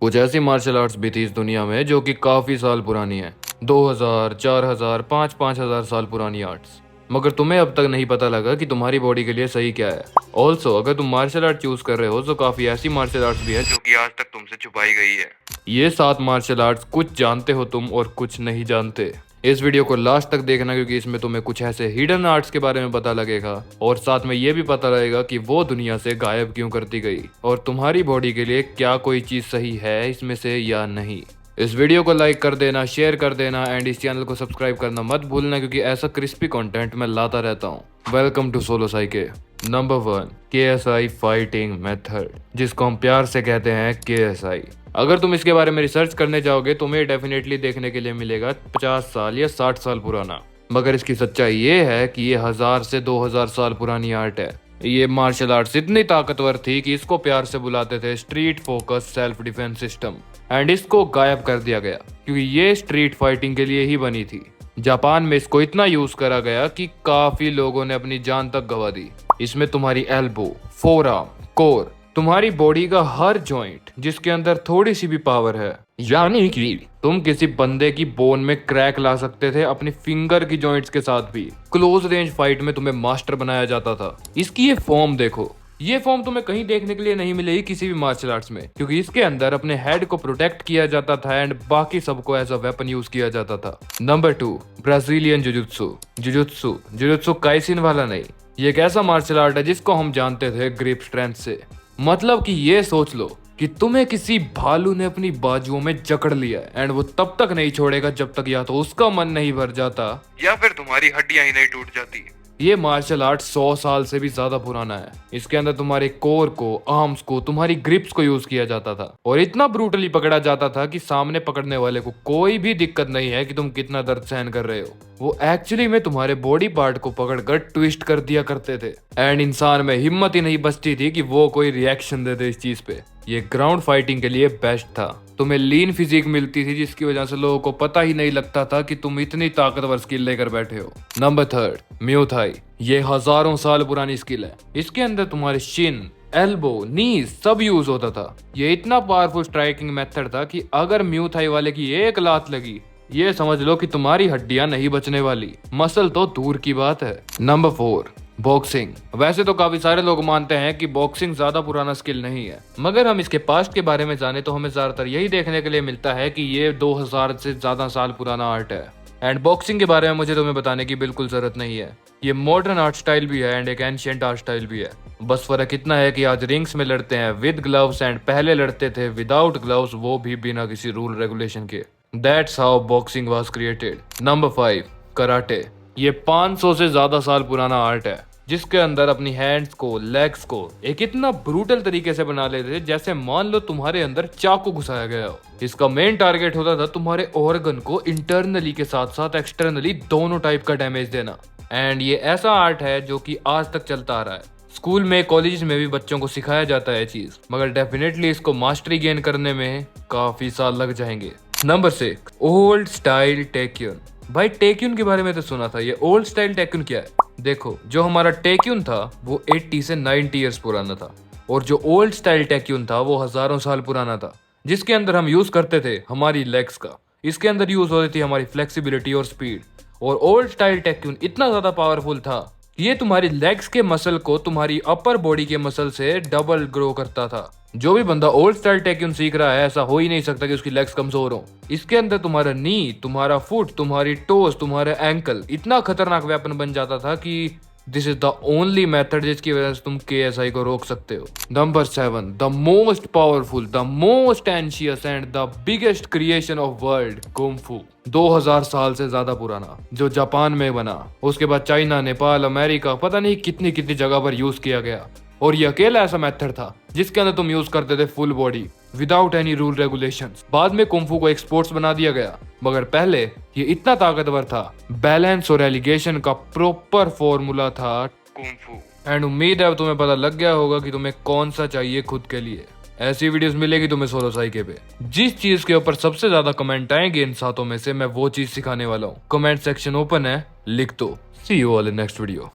कुछ ऐसी martial arts भी थी इस दुनिया में जो कि काफी साल पुरानी है। 2000, 4000, 5-5000 साल पुरानी आर्ट्स। मगर तुम्हें अब तक नहीं पता लगा कि तुम्हारी बॉडी के लिए सही क्या है। ऑल्सो अगर तुम मार्शल आर्ट चूज कर रहे हो तो काफी ऐसी मार्शल आर्ट्स भी है जो कि आज तक तुमसे छुपाई गई है। ये 7 मार्शल आर्ट्स कुछ जानते हो तुम और कुछ नहीं जानते। इस वीडियो को लास्ट तक देखना क्योंकि इसमें तुम्हें कुछ ऐसे हिडन आर्ट्स के बारे में पता लगेगा और साथ में ये भी पता लगेगा कि वो दुनिया से गायब क्यों कर दी गई और तुम्हारी बॉडी के लिए क्या कोई चीज सही है इसमें से या नहीं। इस वीडियो को लाइक कर देना, शेयर कर देना एंड इस चैनल को सब्सक्राइब करना मत भूलना क्योंकि ऐसा क्रिस्पी कंटेंट मैं लाता रहता हूँ। Welcome to solo psyche. Number 1, KSI fighting method, जिसको हम प्यार से कहते हैं KSI। अगर तुम इसके बारे में रिसर्च करने जाओगे तुम्हें डेफिनेटली देखने के लिए मिलेगा 50 साल या 60 साल पुराना। मगर इसकी सच्चाई ये है कि ये 1000 से 2000 साल पुरानी आर्ट है। ये मार्शल आर्ट्स इतनी ताकतवर थी कि इसको प्यार से बुलाते थे street focus self defence system and इसको गायब कर दिया गया क्योंकि ये स्ट्रीट फाइटिंग के लिए ही बनी थी। जापान में इसको इतना यूज करा गया कि काफी लोगों ने अपनी जान तक गंवा दी। इसमें तुम्हारी एल्बो, फोरआर्म, कोर, तुम्हारी बॉडी का हर जॉइंट जिसके अंदर थोड़ी सी भी पावर है, यानी कि तुम किसी बंदे की बोन में क्रैक ला सकते थे अपनी फिंगर की जॉइंट्स के साथ भी। क्लोज रेंज फाइट में तुम्हें मास्टर बनाया जाता था। इसकी ये फॉर्म देखो, ये फॉर्म तुम्हें कहीं देखने के लिए नहीं मिलेगी किसी भी मार्शल आर्ट्स में क्योंकि इसके अंदर अपने हेड को प्रोटेक्ट किया जाता था एंड बाकी सबको एज अ वेपन यूज किया जाता था। Number 2, Brazilian jujutsu. Jujutsu Jujutsu Kaisen वाला नहीं, ये एक ऐसा मार्शल आर्ट है जिसको हम जानते थे ग्रिप स्ट्रेंथ से। मतलब कि ये सोच लो कि तुम्हें किसी भालू ने अपनी बाजुओं में जकड़ लिया एंड वो तब तक नहीं छोड़ेगा जब तक या तो उसका मन नहीं भर जाता या फिर तुम्हारी हड्डियां ही नहीं टूट जाती। ये मार्शल आर्ट 100 साल से भी ज्यादा पुराना है। इसके अंदर तुम्हारे कोर को, आर्म्स को, तुम्हारी ग्रिप्स को यूज किया जाता था और इतना ब्रूटली पकड़ा जाता था कि सामने पकड़ने वाले को कोई भी दिक्कत नहीं है कि तुम कितना दर्द सहन कर रहे हो। वो एक्चुअली में तुम्हारे बॉडी पार्ट को पकड़कर ट्विस्ट कर दिया करते थे एंड इंसान में हिम्मत ही नहीं बचती थी कि वो कोई रिएक्शन दे दे इस चीज पे। ये ग्राउंड फाइटिंग के लिए बेस्ट था। तुम्हें लीन फिजिक मिलती थी जिसकी वजह से लोगों को पता ही नहीं लगता था कि तुम इतनी ताकतवर स्किल लेकर बैठे हो। Number 3, muay Thai. ये हजारों साल पुरानी स्किल है। इसके अंदर तुम्हारे शिन, एल्बो, नी सब यूज होता था। ये इतना पावरफुल स्ट्राइकिंग मेथड था कि अगर म्यू थाई वाले की एक लात लगी ये समझ लो कि तुम्हारी हड्डियां नहीं बचने वाली, मसल तो दूर की बात है। Number 4, boxing. वैसे तो काफी सारे लोग मानते हैं कि बॉक्सिंग ज्यादा पुराना स्किल नहीं है, मगर हम इसके पास्ट के बारे में जाने तो हमें ज्यादातर यही देखने के लिए मिलता है कि ये 2000 से ज्यादा साल पुराना आर्ट है। एंड बॉक्सिंग के बारे में मुझे तुम्हें बताने की बिल्कुल जरूरत नहीं है। ये मॉडर्न आर्ट स्टाइल भी है एंड एक एंशिएंट आर्ट स्टाइल भी है। बस फर्क इतना है कि आज रिंग्स में लड़ते हैं विद ग्लव्स एंड पहले लड़ते थे विदाउट ग्लव्स, वो भी बिना किसी रूल रेगुलेशन के। That's how boxing was created. Number 5, karate. ये 500 से ज्यादा साल पुराना आर्ट है जिसके अंदर अपनी हैंड्स को, लेग्स को एक इतना ब्रूटल तरीके से बना लेते थे जैसे मान लो तुम्हारे अंदर चाकू घुसाया गया हो। इसका मेन टारगेट होता था तुम्हारे ऑर्गन को इंटरनली के साथ साथ एक्सटर्नली दोनों टाइप का डैमेज देना। एंड ये ऐसा आर्ट है जो कि आज तक चलता आ रहा है। स्कूल में, कॉलेज में भी बच्चों को सिखाया जाता है चीज, मगर डेफिनेटली इसको मास्टरी गेन करने में काफी साल लग जाएंगे। Number 6, old style taekkyon. भाई टेक्यून के बारे में तो सुना था, ये ओल्ड स्टाइल टेक्यून क्या है? देखो, जो हमारा टेक्यून था वो 80 से 90 इयर्स पुराना था और जो ओल्ड स्टाइल टेक्यून था वो हजारों साल पुराना था जिसके अंदर हम यूज करते थे हमारी लेग्स का। इसके अंदर यूज होती थी हमारी फ्लेक्सिबिलिटी और स्पीड। और ओल्ड स्टाइल टेक्यून इतना ज्यादा पावरफुल था, ये तुम्हारी लेग्स के मसल को तुम्हारी अपर बॉडी के मसल से डबल ग्रो करता था। जो भी बंदा ओल्ड स्टाइल टेक्यून सीख रहा है ऐसा हो ही नहीं सकता कि उसकी लेग्स कमजोर हो। इसके अंदर तुम्हारा नी, तुम्हारा फुट, तुम्हारी टोस, तुम्हारा एंकल इतना खतरनाक वेपन बन जाता था कि this is the only method जिसकी वजह से तुम KSI को रोक सकते हो। Number 7, the most powerful, the most anxious and the biggest creation of world, kung fu. 2000 साल से ज्यादा पुराना, जो जापान में बना, उसके बाद चाइना, नेपाल, अमेरिका, पता नहीं कितनी कितनी जगह पर यूज किया गया। और ये अकेला ऐसा मेथड था जिसके अंदर तुम यूज करते थे full body without any rule regulations. बाद में कुंफू को एक स्पोर्ट्स बना दिया गया, मगर पहले ये इतना ताकतवर था, बैलेंस और एलिगेशन का प्रॉपर फॉर्मूला था कुंफू। एंड उम्मीद है तुम्हें पता लग गया होगा कि तुम्हें कौन सा चाहिए खुद के लिए। ऐसी वीडियोस मिलेगी तुम्हें सोलो साइके पे। जिस चीज के ऊपर सबसे ज्यादा कमेंट आएंगे इन 7 में से मैं वो चीज सिखाने वाला हूँ। कमेंट सेक्शन ओपन है, लिख दो। See you all in next video.